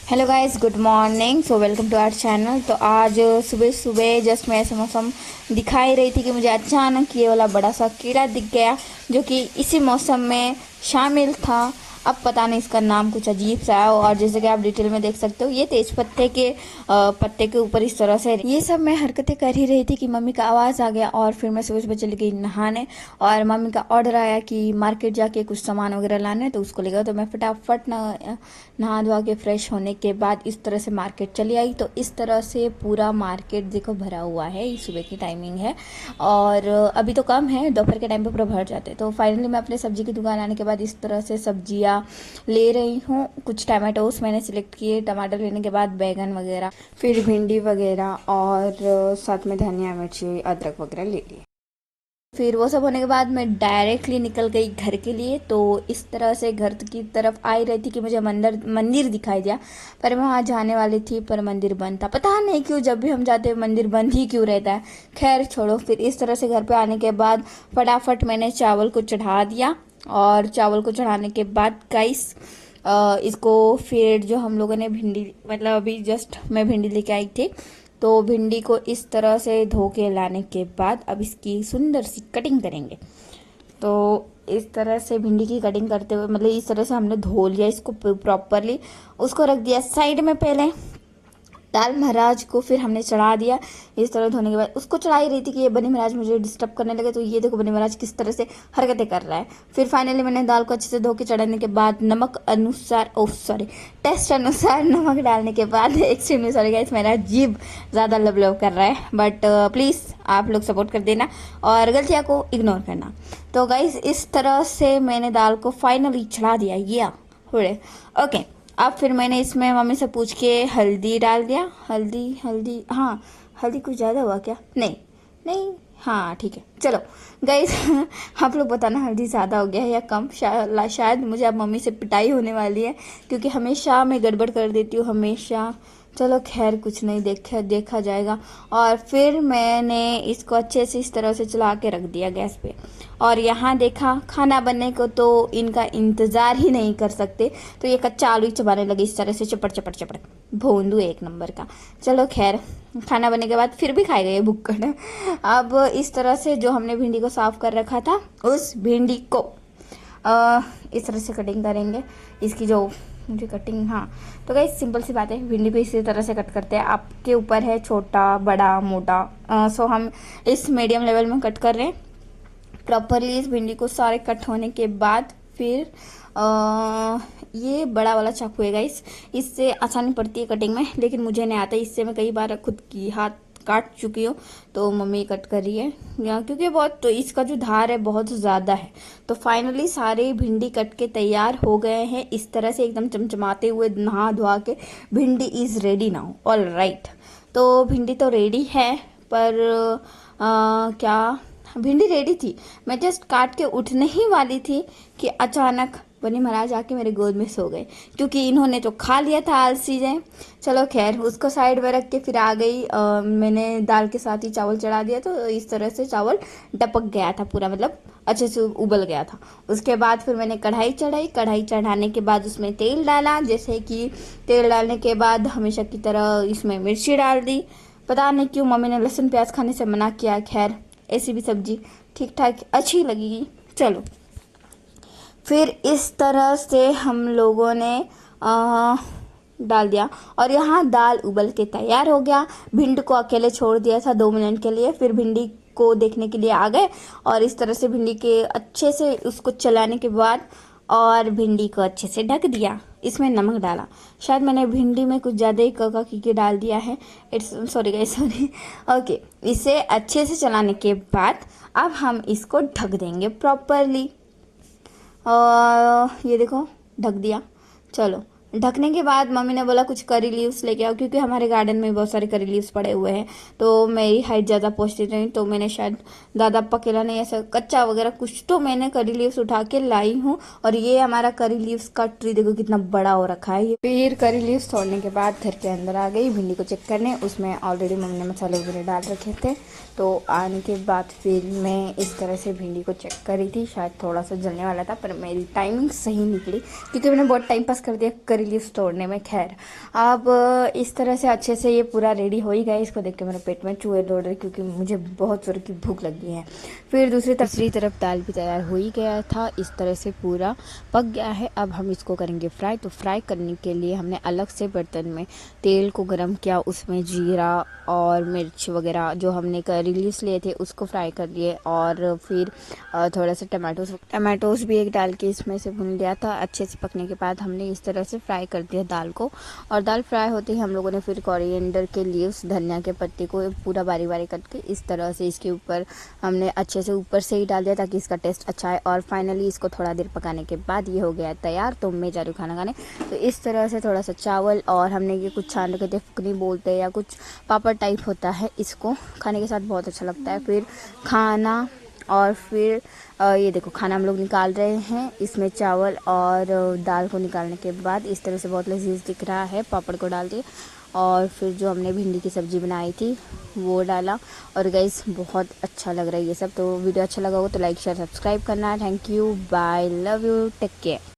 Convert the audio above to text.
Hello guys, good morning. So welcome to our channel. तो आज सुबह सुबह जस्ट मैं ऐसा मौसम दिखाई रही थी कि मुझे अचानक ये वाला बड़ा सा कीड़ा दिख गया जो कि इसी मौसम में शामिल था। अब पता नहीं, इसका नाम कुछ अजीब सा है और जैसे कि आप डिटेल में देख सकते हो ये तेज पत्ते के पत्ते के ऊपर इस तरह से ये सब मैं हरकतें कर ही रही थी कि मम्मी का आवाज़ आ गया और फिर मैं सुबह सुबह चली गई नहाने और मम्मी का ऑर्डर आया कि मार्केट जाके कुछ सामान वगैरह लाने, तो उसको लेकर तो मैं फटाफट नहा धोआ के फ्रेश होने के बाद इस तरह से मार्केट चली आई। तो इस तरह से पूरा मार्केट देखो भरा हुआ है। ये सुबह की टाइमिंग है और अभी तो कम है, दोपहर के टाइम पे पूरा भर जाते हैं। तो फाइनली मैं अपने सब्जी की दुकान आने के बाद इस तरह से सब्जियां ले रही हूँ। कुछ टमाटोस मैंने सिलेक्ट किए, टमाटर लेने के बाद बैगन वगैरह, फिर भिंडी वगैरह और साथ में धनिया मिर्ची अदरक वगैरह ले लिए। फिर वो सब होने के बाद मैं डायरेक्टली निकल गई घर के लिए। तो इस तरह से घर की तरफ आई रही थी कि मुझे मंदिर दिखाई दिया, पर मैं वहाँ जाने वाली थी पर मंदिर बंद था। पता नहीं क्यों जब भी हम जाते हैं मंदिर बंद ही क्यों रहता है। खैर छोड़ो। फिर इस तरह से घर पे आने के बाद फटाफट मैंने चावल को चढ़ा दिया और चावल को चढ़ाने के बाद गाइस इसको फिर जो हम लोगों ने भिंडी, मतलब अभी जस्ट मैं भिंडी लेके आई थी, तो भिंडी को इस तरह से धो के लाने के बाद अब इसकी सुंदर सी कटिंग करेंगे। तो इस तरह से भिंडी की कटिंग करते हुए, मतलब इस तरह से हमने धो लिया इसको प्रॉपरली, उसको रख दिया साइड में। पहले दाल महाराज को फिर हमने चढ़ा दिया। इस तरह धोने के बाद उसको चढ़ा ही रही थी कि ये बनी महाराज मुझे डिस्टर्ब करने लगे। तो ये देखो बनी महाराज किस तरह से हरकतें कर रहा है। फिर फाइनली मैंने दाल को अच्छे से धो के चढ़ाने के बाद नमक अनुसार, टेस्ट अनुसार नमक डालने के बाद एक्सट्रीमली सॉरी गाइस, मेरा जीभ ज़्यादा लव कर रहा है, बट प्लीज़ आप लोग सपोर्ट कर देना और गलतियाँ को इग्नोर करना। तो गाइस इस तरह से मैंने दाल को फाइनली चढ़ा दिया। ये ओके। अब फिर मैंने इसमें मम्मी से पूछ के हल्दी डाल दिया। हल्दी हाँ, हल्दी कुछ ज़्यादा हुआ क्या? नहीं नहीं, हाँ ठीक है, चलो गाइस आप लोग बताना हल्दी ज़्यादा हो गया है या कम। शायद मुझे अब मम्मी से पिटाई होने वाली है क्योंकि हमेशा मैं गड़बड़ कर देती हूँ हमेशा। चलो खैर कुछ नहीं, देखा जाएगा। और फिर मैंने इसको अच्छे से इस तरह से चला के रख दिया गैस पे। और यहाँ देखा खाना बनने को तो इनका इंतज़ार ही नहीं कर सकते, तो ये कच्चा आलू ही चबाने लगे इस तरह से, चपड़ चपड़ चपड़। भोंदू एक नंबर का। चलो खैर, खाना बनने के बाद फिर भी खाए गए भुक्कड़। अब इस तरह से जो हमने भिंडी को साफ कर रखा था उस भिंडी को इस तरह से कटिंग करेंगे। इसकी जो मुझे कटिंग, हाँ तो गाइस सिंपल सी बात है, भिंडी को इसी तरह से कट करते हैं। आपके ऊपर है छोटा बड़ा मोटा। सो हम इस मीडियम लेवल में कट कर रहे हैं प्रॉपरली। इस भिंडी को सारे कट होने के बाद फिर ये बड़ा वाला चाकू है गाइस, इससे आसानी पड़ती है कटिंग में, लेकिन मुझे नहीं आता। इससे मैं कई बार खुद की हाथ काट चुकी हूँ, तो मम्मी कट कर रही है क्योंकि बहुत, तो इसका जो धार है बहुत ज़्यादा है। तो फाइनली सारे भिंडी कट के तैयार हो गए हैं इस तरह से एकदम चमचमाते हुए, नहा धोआ के। भिंडी is ready now, all right. तो भिंडी तो रेडी है, पर क्या भिंडी रेडी थी, मैं जस्ट काट के उठने ही वाली थी कि अचानक बनी महाराज आके मेरे गोद में सो गए, क्योंकि इन्होंने तो खा लिया था आलसी जय। चलो खैर, उसको साइड में रख के फिर आ गई। मैंने दाल के साथ ही चावल चढ़ा दिया, तो इस तरह से चावल टपक गया था पूरा, मतलब अच्छे से उबल गया था। उसके बाद फिर मैंने कढ़ाई चढ़ाई। कढ़ाई चढ़ाने के बाद उसमें तेल डाला, जैसे कि तेल डालने के बाद हमेशा की तरह इसमें मिर्ची डाल दी। पता नहीं क्यों मम्मी ने लहसुन प्याज खाने से मना किया। खैर ऐसी भी सब्जी ठीक ठाक अच्छी लगेगी। चलो फिर इस तरह से हम लोगों ने डाल दिया और यहाँ दाल उबल के तैयार हो गया। भिंडी को अकेले छोड़ दिया था 2 मिनट के लिए, फिर भिंडी को देखने के लिए आ गए और इस तरह से भिंडी के अच्छे से उसको चलाने के बाद और भिंडी को अच्छे से ढक दिया। इसमें नमक डाला, शायद मैंने भिंडी में कुछ ज़्यादा ही कका की डाल दिया है। It's sorry guys, sorry. Okay, इसे अच्छे से चलाने के बाद अब हम इसको ढक देंगे प्रॉपरली। ये देखो ढक दिया। चलो ढकने के बाद मम्मी ने बोला कुछ करी लीव्स लेके आओ, क्योंकि हमारे गार्डन में बहुत सारे करी लीव्स पड़े हुए हैं। तो मेरी हाइट ज़्यादा पहुँचती नहीं, तो मैंने शायद ज़्यादा पकेला नहीं, ऐसा कच्चा वगैरह कुछ तो मैंने करी लीव्स उठा के लाई हूँ। और ये हमारा करी लीव्स का ट्री देखो कितना बड़ा हो रखा है। फिर करी लीव्स तोड़ने के बाद घर के अंदर आ गई भिंडी को चेक करने। उसमें ऑलरेडी मम्मी ने मसाले वगैरह डाल रखे थे। तो आने के बाद फिर मैं इस तरह से भिंडी को चेक करी थी, शायद थोड़ा सा जलने वाला था, पर मेरी टाइमिंग सही निकली क्योंकि मैंने बहुत टाइम पास कर दिया करी लीव्स तोड़ने में। खैर अब इस तरह से अच्छे से ये पूरा रेडी हो ही गया। इसको देख के मेरे पेट में चूहे दौड़ रहे क्योंकि मुझे बहुत जोर की भूख लगी है। फिर दूसरी तरफ दाल भी तैयार हो ही गया था, इस तरह से पूरा पक गया है। अब हम इसको करेंगे फ्राई। तो फ्राई करने के लिए हमने अलग से बर्तन में तेल को गर्म किया, उसमें जीरा और मिर्च वगैरह जो हमने करी लीव्स लिए थे उसको फ्राई कर लिए, और फिर थोड़ा सा टमाटोस भी एक डाल के इसमें से भून लिया था। अच्छे से पकने के बाद हमने इस तरह से फ्राई कर दिया दाल को, और दाल फ्राई होते ही हम लोगों ने फिर कोरिएंडर के लीव्स, धनिया के पत्ते को पूरा बारी बारी कट के इस तरह से इसके ऊपर हमने अच्छे से ऊपर से ही डाल दिया ताकि इसका टेस्ट अच्छा है। और फाइनली इसको थोड़ा देर पकाने के बाद ये हो गया तैयार। तो मैं जा रही हूँ खाना खाने। तो इस तरह से थोड़ा सा चावल, और हमने ये कुछ छान रखे थे, फुकनी बोलते हैं या कुछ पापड़ टाइप होता है, इसको खाने के साथ बहुत अच्छा लगता है। फिर खाना, और फिर ये देखो खाना हम लोग निकाल रहे हैं। इसमें चावल और दाल को निकालने के बाद इस तरह से बहुत लजीज दिख रहा है। पापड़ को डाल दिए, और फिर जो हमने भिंडी की सब्ज़ी बनाई थी वो डाला। और गाइस बहुत अच्छा लग रहा है ये सब। तो वीडियो अच्छा लगा हो तो लाइक शेयर सब्सक्राइब करना। Thank you, bye, love you, take care.